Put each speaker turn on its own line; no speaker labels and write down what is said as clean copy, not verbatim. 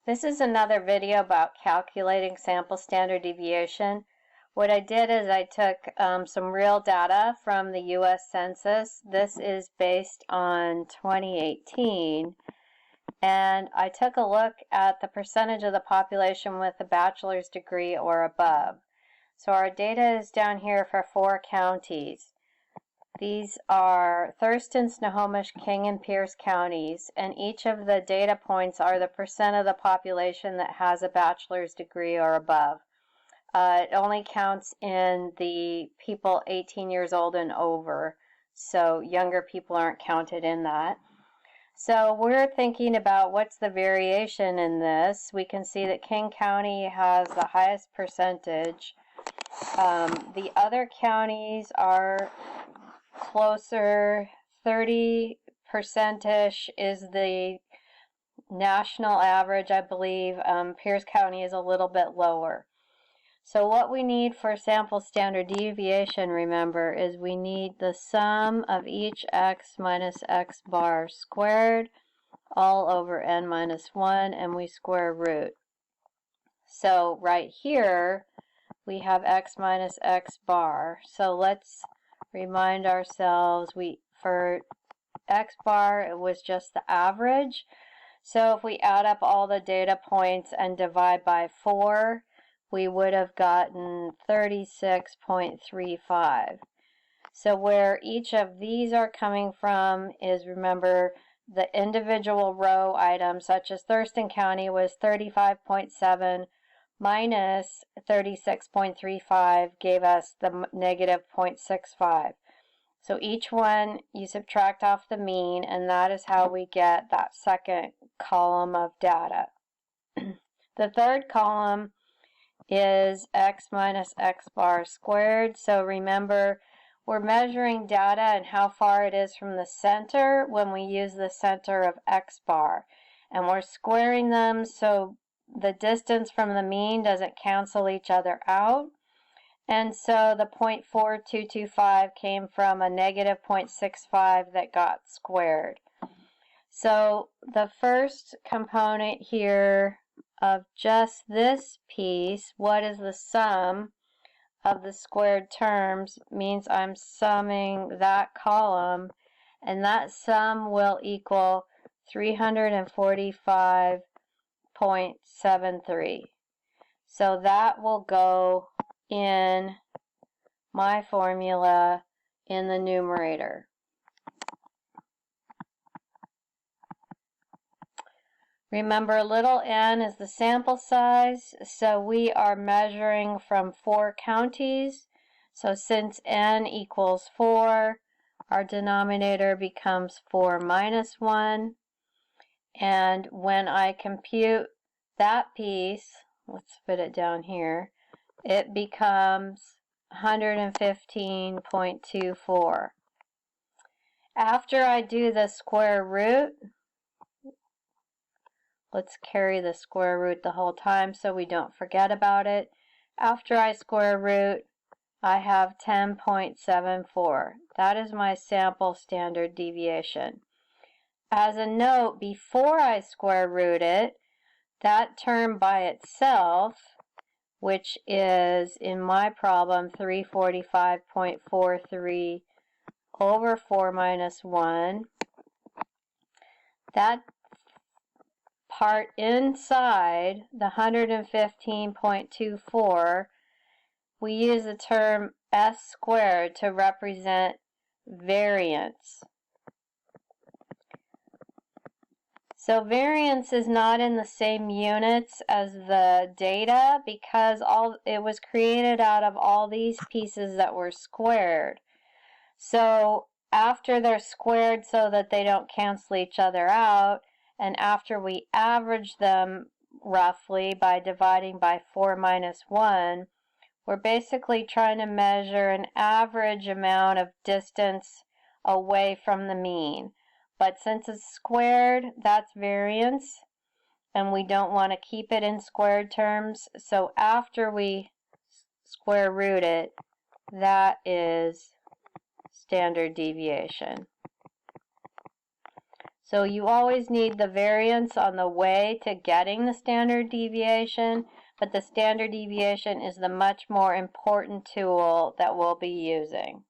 This is another video about calculating sample standard deviation. What I did is I took some real data from the U.S. Census. This is based on 2018. And I took a look at the percentage of the population with a bachelor's degree or above. So our data is down here for 4 counties. These are Thurston, Snohomish, King, and Pierce counties, and each of the data points are the percent of the population that has a bachelor's degree or above. It only counts in the people 18 years old and over, so younger people aren't counted in that. So we're thinking about what's the variation in this. We can see that King County has the highest percentage. The other counties are closer. 30%-ish is the national average, I believe. Pierce County is a little bit lower. So what we need for sample standard deviation, remember, is we need the sum of each x minus x bar squared all over n minus 1, and we square root. So right here we have x minus x bar. So let's remind ourselves, for x bar it was just the average. So if we add up all the data points and divide by 4, we would have gotten 36.35. So where each of these are coming from is, remember, the individual row items, such as Thurston County was 35.7 minus 36.35 gave us the negative 0.65. So each one you subtract off the mean, and that is how we get that second column of data. The third column is x minus x bar squared. So remember, we're measuring data and how far it is from the center when we use the center of x bar. And we're squaring them so the distance from the mean doesn't cancel each other out. And so the 0.4225 came from a negative 0.65 that got squared. So the first component here of just this piece, what is the sum of the squared terms, means I'm summing that column, and that sum will equal 345.73. So that will go in my formula in the numerator. Remember, little n is the sample size, so we are measuring from 4 counties. So since n equals 4, our denominator becomes 4 minus 1. And when I compute that piece, let's put it down here, it becomes 115.24. After I do the square root, let's carry the square root the whole time so we don't forget about it. After I square root, I have 10.74. That is my sample standard deviation. As a note, before I square root it, that term by itself, which is in my problem 345.43 over 4 minus 1, that part inside the 115.24, we use the term s squared to represent variance. So variance is not in the same units as the data because it was created out of all these pieces that were squared. So after they're squared so that they don't cancel each other out, and after we average them roughly by dividing by 4 minus 1, we're basically trying to measure an average amount of distance away from the mean. But since it's squared, that's variance, and we don't want to keep it in squared terms. So after we square root it, that is standard deviation. So you always need the variance on the way to getting the standard deviation, but the standard deviation is the much more important tool that we'll be using.